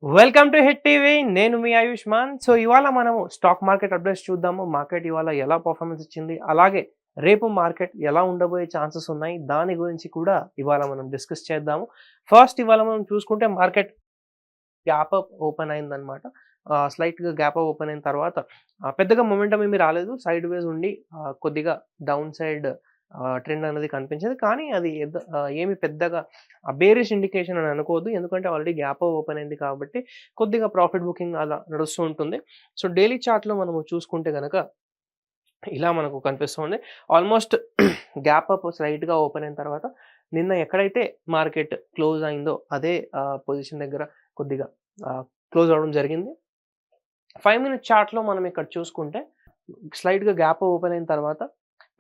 Welcome to hit TV. నేను మీ Ayushman. So ఇవాళ మనము స్టాక్ మార్కెట్ అప్డేట్స్ చూద్దాము. మార్కెట్ ఇవాళ ఎలా పర్ఫార్మెన్స్ ఇచ్చింది, అలాగే రేపు మార్కెట్ ఎలా ఉండబోయే ఛాన్సెస్ ఉన్నాయి, దాని గురించి కూడా ఇవాళ మనం డిస్కస్ చేద్దాము. ఫస్ట్ ఇవాళ మనం చూసుకుంటే మార్కెట్ గ్యాప్ అప్ ఓపెన్ అయిందనమాట. స్లైట్‌గా గ్యాప్ అప్ ఓపెన్ అయిన తర్వాత పెద్దగా మొమెంటమ్ ఏమీ రాలేదు. సైడ్ వేస్ ఉండి కొద్దిగా డౌన్ సైడ్ ట్రెండ్ అనేది కనిపించింది. కానీ అది ఏమి పెద్దగా బేరిష్ ఇండికేషన్ అని అనుకోవద్దు. ఎందుకంటే ఆల్రెడీ గ్యాప్ ఓపెన్ అయింది కాబట్టి కొద్దిగా ప్రాఫిట్ బుకింగ్ అలా నడుస్తూ ఉంటుంది. సో డైలీ చార్ట్‌లో మనము చూసుకుంటే గనక ఇలా మనకు కనిపిస్తుంది. ఆల్మోస్ట్ గ్యాప్ అప్ స్లైట్‌గా ఓపెన్ అయిన తర్వాత నిన్న ఎక్కడైతే మార్కెట్ క్లోజ్ అయిందో అదే పొజిషన్ దగ్గర కొద్దిగా క్లోజ్ అవ్వడం జరిగింది. 5 మినిట్ చార్ట్‌లో మనం ఇక్కడ చూసుకుంటే స్లైట్‌గా గ్యాప్ ఓపెన్ అయిన తర్వాత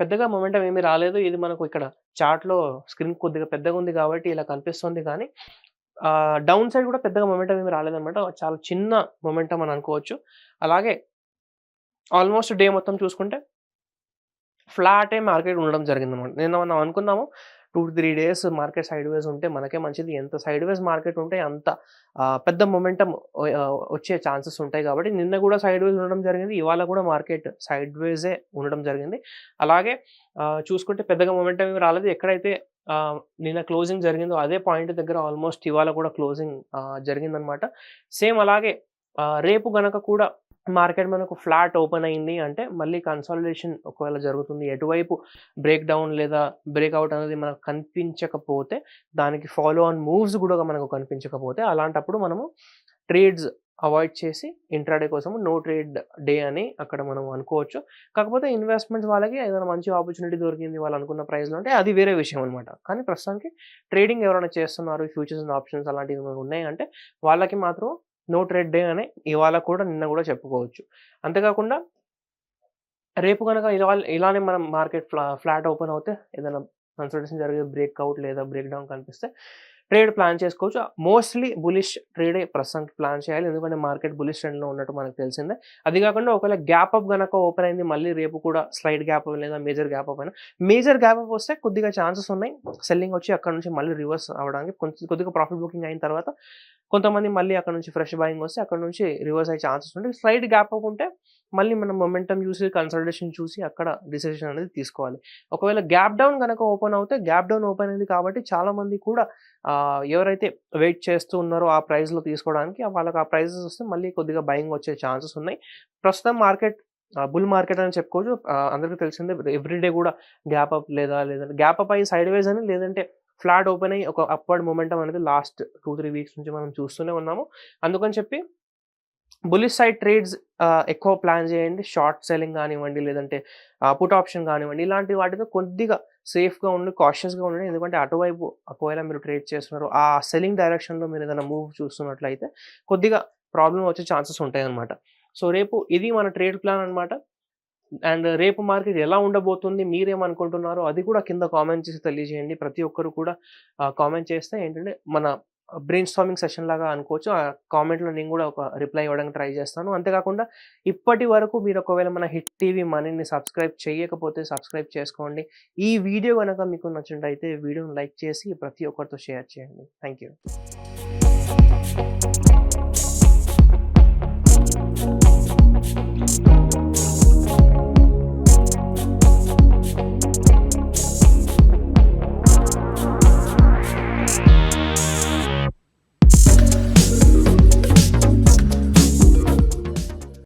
పెద్దగా మొమెంటమ్ ఏమీ రాలేదు. ఇది మనకు ఇక్కడ చార్ట్‌లో స్క్రీన్ కొద్దిగా పెద్దగా ఉంది కాబట్టి ఇలా కనిపిస్తుంది కానీ డౌన్ సైడ్ కూడా పెద్దగా మొమెంటమ్ ఏమీ రాలేదన్నమాట. చాలా చిన్న మొమెంటమ్ అని అనుకోవచ్చు. అలాగే ఆల్మోస్ట్ డే మొత్తం చూసుకుంటే ఫ్లాటే మార్కెట్ ఉండడం జరిగిందన్నమాట. నిన్న మనం అనుకున్నాము 2-3 డేస్ మార్కెట్ సైడ్ వేస్ ఉంటే మనకే మంచిది. ఎంత సైడ్ వేస్ మార్కెట్ ఉంటే అంత పెద్ద మొమెంటమ్ వచ్చే ఛాన్సెస్ ఉంటాయి కాబట్టి నిన్న కూడా సైడ్ వేస్ ఉండడం జరిగింది. ఇవాళ కూడా మార్కెట్ సైడ్ వేసే ఉండడం జరిగింది. అలాగే చూసుకుంటే పెద్దగా మొమెంటమ్ ఏమి రాలేదు. ఎక్కడైతే నిన్న క్లోజింగ్ జరిగిందో అదే పాయింట్ దగ్గర ఆల్మోస్ట్ ఇవాళ కూడా క్లోజింగ్ జరిగిందనమాట. సేమ్ అలాగే రేపు గనక కూడా మార్కెట్ మనకు ఫ్లాట్ ఓపెన్ అయింది అంటే మళ్ళీ కన్సాలిడేషన్ ఒకవేళ జరుగుతుంది. ఎటువైపు బ్రేక్ డౌన్ లేదా బ్రేక్అవుట్ అనేది మనకు కనిపించకపోతే, దానికి ఫాలో ఆన్ మూవ్స్ కూడా మనకు కనిపించకపోతే అలాంటప్పుడు మనము ట్రేడ్స్ అవాయిడ్ చేసి ఇంట్రాడే కోసం నో ట్రేడ్ డే అని అక్కడ మనం అనుకోవచ్చు. కాకపోతే ఇన్వెస్ట్మెంట్స్ వాళ్ళకి ఏదైనా మంచి ఆపర్చునిటీ దొరికింది వాళ్ళు అనుకున్న ప్రైస్‌లో అంటే అది వేరే విషయం అనమాట. కానీ ప్రస్తుతానికి ట్రేడింగ్ ఎవరైనా చేస్తున్నారు, ఫ్యూచర్స్ అండ్ ఆప్షన్స్ అలాంటివి ఉన్నాయంటే వాళ్ళకి మాత్రం నో ట్రేడ్ డే అని ఇవాళ కూడా నిన్న కూడా చెప్పుకోవచ్చు. అంతేకాకుండా రేపు గనక ఇలానే మనం మార్కెట్ ఫ్లాట్ ఓపెన్ అవుతే ఏదైనా కన్సల్టేషన్ జరిగే బ్రేక్అవుట్ లేదా బ్రేక్ డౌన్ కనిపిస్తే ట్రేడ్ ప్లాన్ చేసుకోవచ్చు. మోస్ట్‌లీ బులిష్ ట్రేడే ప్రస్తుతానికి ప్లాన్ చేయాలి. ఎందుకంటే మార్కెట్ బులిష్ ట్రెండ్‌లో ఉన్నట్టు మనకు తెలిసిందే. అది కాకుండా ఒకవేళ గ్యాప్ అప్ గనక ఓపెన్ అయింది మళ్ళీ రేపు కూడా స్లైడ్ గ్యాప్ అప్ లేదా మేజర్ గ్యాప్ అప్ అయినా మేజర్ గ్యాప్ అప్ వస్తే కొద్దిగా ఛాన్సెస్ ఉన్నాయి. సెల్లింగ్ వచ్చి అక్కడి నుంచి మళ్ళీ రివర్స్ అవ్వడానికి కొద్దిగా ప్రాఫిట్ బుకింగ్ అయిన తర్వాత కొంతమంది మళ్ళీ అక్కడ నుంచి ఫ్రెష్ బయింగ్ వస్తే అక్కడ నుంచి రివర్స్ అయ్యే ఛాన్సెస్ ఉంటాయి. స్లైడ్ గ్యాప్ అప్ ఉంటే మళ్ళీ మనం మొమెంటమ్ చూసి కన్సల్టేషన్ చూసి అక్కడ డిసిషన్ అనేది తీసుకోవాలి. ఒకవేళ గ్యాప్ డౌన్ గనక ఓపెన్ అవుతే గ్యాప్ డౌన్ ఓపెన్ అయింది కాబట్టి చాలామంది కూడా ఎవరైతే వెయిట్ చేస్తూ ఉన్నారో ఆ ప్రైస్‌లో తీసుకోవడానికి వాళ్ళకి ఆ ప్రైజెస్ వస్తే మళ్ళీ కొద్దిగా బయింగ్ వచ్చే ఛాన్సెస్ ఉన్నాయి. ప్రస్తుతం మార్కెట్ బుల్ మార్కెట్ అని చెప్పుకోవచ్చు. అందరికీ తెలిసిందే ఎవ్రీడే కూడా గ్యాప్ అప్ లేదంటే గ్యాప్ అప్ అయ్యి సైడ్ వేస్ అని లేదంటే ఫ్లాట్ ఓపెన్ అయ్యి ఒక అప్‌వర్డ్ మొమెంటమ్ అనేది లాస్ట్ 2-3 వీక్స్ నుంచి మనం చూస్తూనే ఉన్నాము. అందుకని చెప్పి బుల్లిష్ సైడ్ ట్రేడ్స్ ఎక్కువ ప్లాన్ చేయండి. షార్ట్ సెల్లింగ్ గానివ్వండి, లేదంటే పుట్ ఆప్షన్ గానివ్వండి, ఇలాంటి వాటితో కొద్దిగా సేఫ్‌గా ఉండి, కాషియస్‌గా ఉండండి. ఎందుకంటే అటువైపు ఒకవేళ మీరు ట్రేడ్ చేస్తున్నారు, ఆ సెల్లింగ్ డైరెక్షన్‌లో మీరు ఏదైనా మూవ్ చూస్తున్నట్లయితే కొద్దిగా ప్రాబ్లమ్ వచ్చే ఛాన్సెస్ ఉంటాయన్నమాట. సో రేపు ఇది మన ట్రేడ్ ప్లాన్ అనమాట. అండ్ రేపు మార్కెట్ ఎలా ఉండబోతుంది, మీరేమనుకుంటున్నారో అది కూడా కింద కామెంట్ చేసి తెలియజేయండి. ప్రతి ఒక్కరు కూడా కామెంట్ చేస్తే ఏంటంటే మన బ్రెయిన్ స్టార్మింగ్ సెషన్ లాగా అనుకోవచ్చు. ఆ కామెంట్‌లో నేను కూడా ఒక రిప్లై ఇవ్వడానికి ట్రై చేస్తాను. అంతేకాకుండా ఇప్పటి వరకు మీరు ఒకవేళ మన హిట్ టీవీ మనీని సబ్స్క్రైబ్ చేయకపోతే సబ్స్క్రైబ్ చేసుకోండి. ఈ వీడియో గనక మీకు నచ్చినట్టయితే వీడియోని లైక్ చేసి ప్రతి ఒక్కరితో షేర్ చేయండి. Thank you.